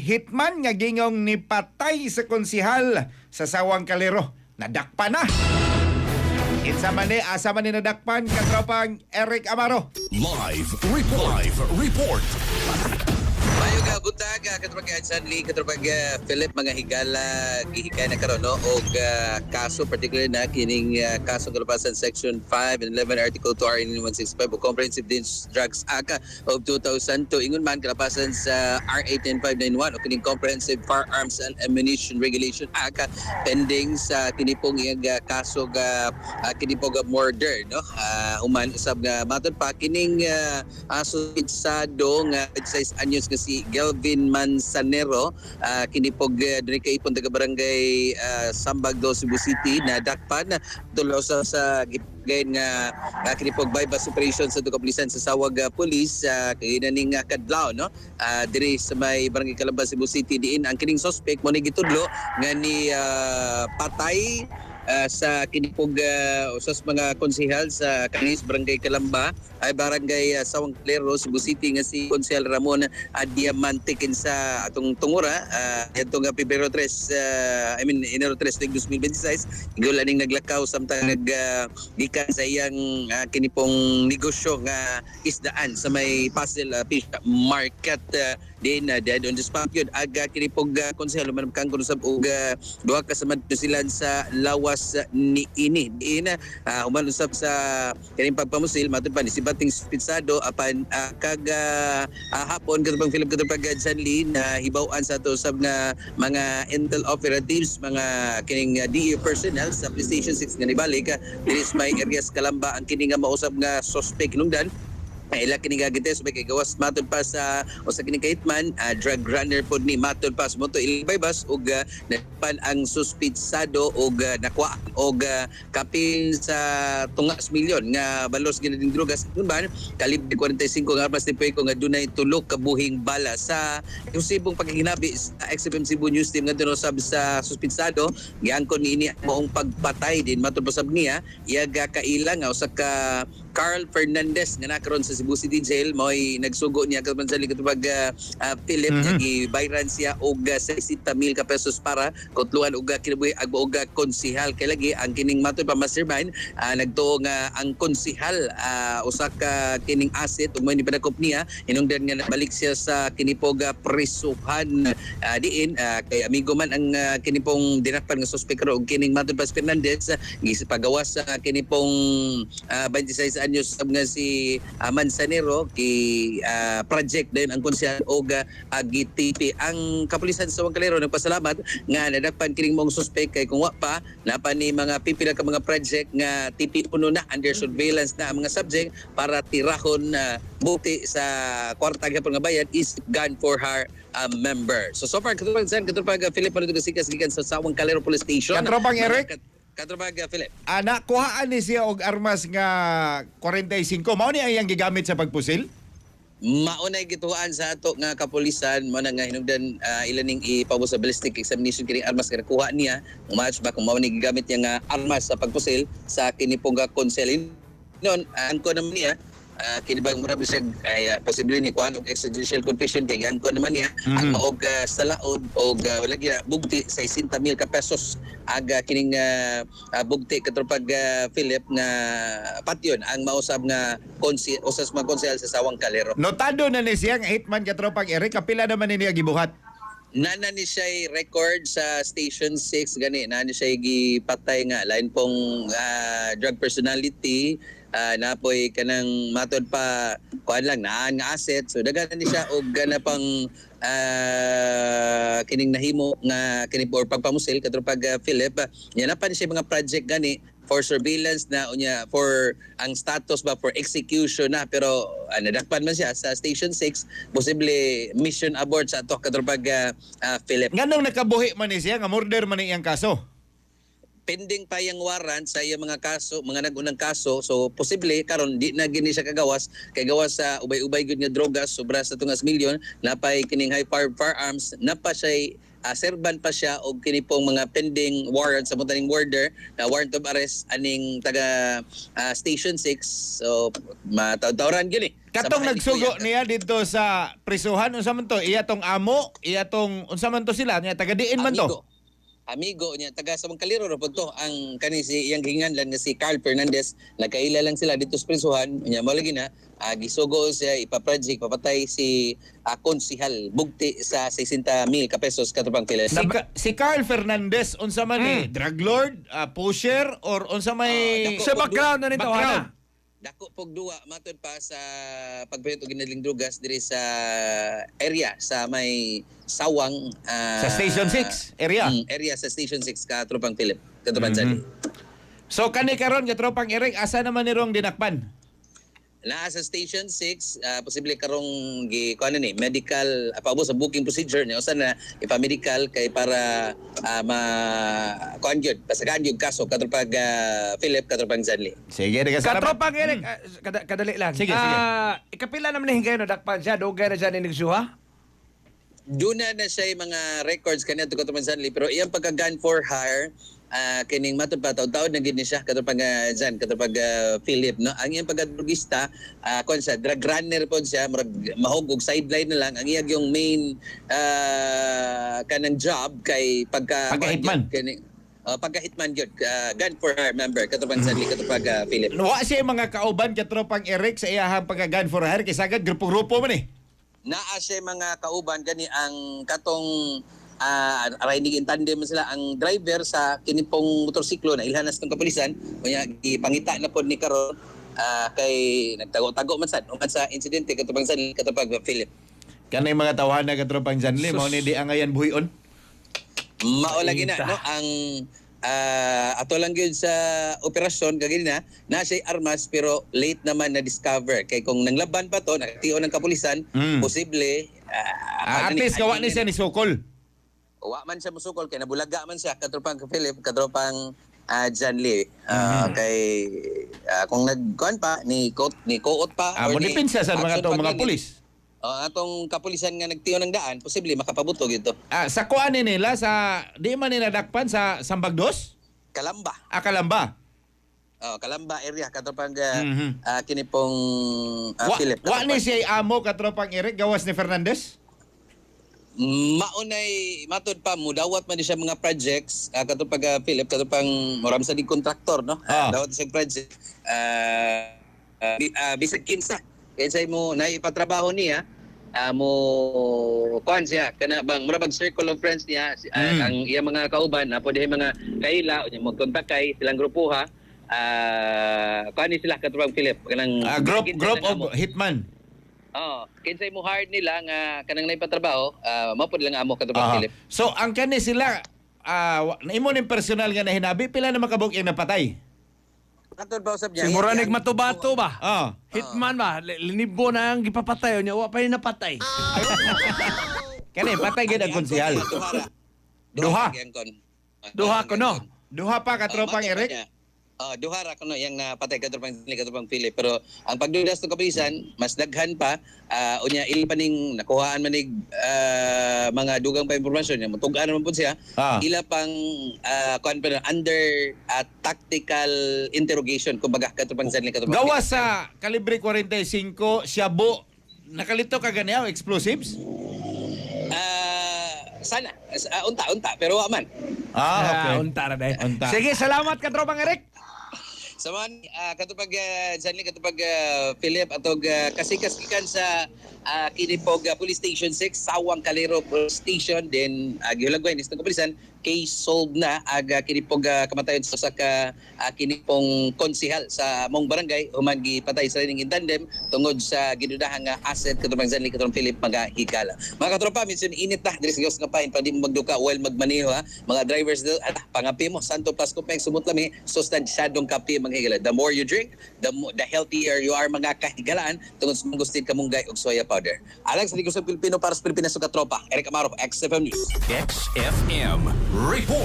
Hitman nga gingong ni patay sa konsihal sa Sawang Kalero. Nadakpan na. Asa man ni nadakpan katropang Eric Amaro. Live report. Mayo ka butag katropag Sanli katropag Philip mga higala gihikay na karon no og kaso particularly na kining kaso kalapasan section 5 and 11 article 2 RA 165 o Comprehensive Drugs Act of 2002 ingon man kalapasan sa RA 10591 o kining Comprehensive Firearms and Ammunition Regulation Act pending sa kinipong iyang kaso kinipong murder no human usab nga matod pa kining suspitsado nga 16 anyos nga si Galvin Manzanero kinipog diri kay ipon taga barangay Sambag do Cebu City na dakpan tulo sa gigayon nga kinipog bypass operation sa kapulisan sa Sawag Police kay naning kadlaw no diri sa may barangay Calamba Cebu City diin ang kining suspect mo ni gitudlo nga ni patay sa kinipog usas mga konsehal sa kanis barangay Calamba ay barangay Sawang Kalero Cebu City nga si Konsehal Ramon Diamante kinsa atong tungura atong Pebrero 3 Enero 3 2026 igol aning naglakaw samtang gikan sa iyang kinipong negosyo nga isdaan sa may Pastel Fish Market din dead on the spot yun aga kinipog konsehal manamkang kuno sab og duha ka samadtusilan sa lawas ni ini diin human usab sa kining pagpamusil matud pa ni si bating suspitsado apan hapon katong Philip katong Sanli na hibaw-an sa to sab nga mga intel operatives mga kining DE personnel sa PlayStation 6 nga nibalik diri sa may areas Calamba ang kini nga mausab nga suspect nungdan ila kini gagites may gawas matod pa sa usa kini kahitman drug runner pod ni matod pa sa moto ilbaybas og napan ang suspitsado og nakuha og kapin sa tungas milyon nga balos ginading drogas ban kalibre 45 nga armas tipoy ko nga dunay tulo ka buhing bala sa imposibong pagkinabi sa XFM Cebu News Team nga sab sa suspitsado giangkon niini moong pagpatay din matod pa sab niya iya kaila nga usa ka Carl Fernandez nga nakaroon sa Cebu City Jail mo'y nagsugo niya katong sa katubag Philip niya gibayran siya og 60,000 ka pesos para kutluan og kinabuhi agbo og konsihal kay lagi ang kining matod pa mastermind nagtuo nga ang konsihal usa ka kining asset ug may nipadakop niya hinungdan nga nabalik siya sa kinipog prisuhan diin kay amigo man ang kinipong dinakpan nga suspect og kining matod pa Fernandez gisipagawas sa kinipong 26 anyos nga si Manzanero ki project din ang konsehal og GTP ang kapulisan sa Sawang Kalero nagpasalamat nga nadakpan kining mong suspect kay kung wa pa napa ni mga pipila ka mga project nga TP uno na under surveillance na ang mga subject para tirahon buti sa kwarta gyapon nga bayad is gun for her member so far katupag Philip Panutugasikas gikan sa Sawang Kalero Police Station Katropang Eric Katropag Philip kuhaan ni siya og armas nga 45. Mao ni ang iyang gigamit sa pagpusil? Maunay gituan sa ato nga kapulisan mo na nga hinungdan ilaning ipabot sa ballistic examination kining armas nga nakuha niya match ba kung mao ni gigamit niya nga armas sa pagpusil sa kinipong konselin noon angko naman niya kinibang mura bisag ay posible ni kuan og extrajudicial confession kay angko naman niya ang maog sa laod og wala gyud bugti sa 60,000 ka pesos aga kining bugti katropag Philip nga patyon ang mausab nga usas mga konsehal sa Sawang Kalero. Notado na ni siya nga hitman katropang Eric kapila naman ni niya gibuhat. Nana ni siya record sa Station 6 gani nana ni siya gipatay nga lain pong drug personality napoy kanang matod pa kuan lang naan nga asset so daghan ni siya og gana pang kining nahimo nga kini for pagpamusil katropag Philip nya na pa ni siya mga project gani for surveillance na unya for ang status ba for execution na pero nadakpan man siya sa Station 6 posible mission abort sa ato katropag Philip Nganong nakabuhi man ni siya nga murder man ni iyang kaso? pending pa yung warrant sa iyang mga kaso, mga nagunang kaso. So posible karon di na gini siya kagawas kay gawas sa ubay-ubay gyud nga drogas sobra sa tungas milyon, napay kining high powered firearms, napa siya serban pa siya og kini pong mga pending warrant sa mutaning order na warrant of arrest aning taga Station 6. So matawran gyud Katong nagsugo niya dito sa prisuhan, unsa man to? Iya tong amo, iya tong unsa man to sila, niya taga diin man to. Amigo niya taga sa Kaliro ra pud to ang kani si iyang ginganlan nga si Carl Fernandez, nagkaila lang sila dito sa prisuhan nya mo lagi na gisugo siya ipaproject papatay si konsihal bugti sa 60,000 ka pesos katubang pila. Si Carl Fernandez unsa man ni drug lord, pusher or unsa may Sa background na nito, background? Dako pog duwa matod pa sa pagbayad og ginaling drugas diri sa area sa may Sawang Sa Station 6 area. area sa Station 6 ka Tropang Philip katubang Zali. So kani karon nga tropang Eric, asa naman nirong dinakpan? Naa sa Station 6, posible karong kuan ni medical paubos sa booking procedure niya usa na ipa-medical kay para kuan gyud pasagaan gyud kaso katropag Philip katropang Zanli. Sige, di ka Katropang Eric, kadali lang. Sige, sige. Ikapila naman na hingay na dakpan siya, dugay na siya ninigsuha. Duna na siya yung mga records kanina to katropang Zanli pero iyang pagka-gun for hire kining matod pa taud-taud na gid ni siya katropag katropag Philip no. Ang iyang pagka-drugista kon sa drug runner pod siya mahugog sideline na lang ang iyang yung main kanang job kay Pagka-hitman. pagka-hitman yun gun for hire member katropag Zanli katropag Philip. Wa siya mga kauban ka tropang Eric sa iyahang pagka-gun for hire kay sagad grupo-grupo man eh. Naa siya mga kauban gani ang katong riding in tandem sila ang driver sa kinipong motorsiklo na ilhanas ng kapulisan kunya gipangita na pod ni karon kay nagtago-tago man sad uman sa insidente katubang sa katubag Philip. Kanay mga tawhana ka tropang Janli mao ni di angayan buhion. Mao lagi na no ang ato lang gyud sa operasyon kagini na siya armas pero late naman na discover kay kung nanglaban pa to nagtiyo ng kapulisan posible At least kawa ni siya ni Sokol. wa man siya musukol kay nabulaga man siya katropang Philip katropang Janli kay kung nagkuan pa ni Koot pa Mo depensa sa mga to mga pulis. Atong kapulisan nga nagtiyo ng daan posible makapabuto gito. Sa kuan ni nila sa di man nila dakpan sa Sambagdos? Kalamba. Kalamba. Kalamba area katropang kinipong Philip. Wa ni siya amo ka tropang Eric gawas ni Fernandez? Maunay matod pa mudawat man di siya mga projects katupag Philip katupang moram sa di kontraktor no dawat siya project bisag kinsa kaysa mo naipatrabaho niya mo kuan siya kana bang murabag circle of friends niya ang iya mga kauban na pwede mga kaila unya mo kontak kay silang grupo ha kuan ni sila katupang Philip kanang group of hitman. Kinsay mo hard nila nga kanang naipatrabaho, mapod lang amo katubang Philip. So ang kani sila naimo ning personal nga nahinabi pila na makabuk yung napatay. Katod ba usab niya? Si Moranig Matubato ba? Oh. Hitman ba? Linibo na ang gipapatay niya, wa pa rin napatay. Kani patay gid ang konsehal. Duha. Duha ko no. Duha pa ka tropang Eric. Duha ra kuno yang napatay katubang Philip pero ang pagdudas ng kapulisan mas daghan pa unya ili pa ning nakuhaan man nig mga dugang pa impormasyon niya mutug-an naman pud siya ila pang kuan pa under tactical interrogation kumbaga katubang katubang gawas sa kalibre 45 Shabu nakalito ka ganiya explosives. Sana unta pero wa man. Okay. Unta ra dai. Unta. Sige, salamat ka tropang Eric. So man, katupag Zanli, katupag Philip, atog kasikas-kikan sa kinipog Police Station 6, Sawang Kaliro Police Station, then gihulagway ni itong kapulisan, case solved na aga kinipog kamatayon sa kinipong konsihal sa mong barangay, humagi patay sa ring in tandem, tungod sa ginudahang asset katupag Zanli, katupag Philip, magahigala. Mga katropa, minsan init na, diri sa Diyos nga pahin, pa di mo magduka while magmaneho ha, mga drivers doon, pangapi mo, Santo Pasco Peng, sumut lami, sustansyadong kapi, mga higala. The more you drink, the healthier you are mga kahigalaan tungod sa mangustin kamunggay og soya powder. Alang sa Ligo sa Pilipino para sa Pilipinas sa katropa. Eric Amaro, XFM News. XFM Report.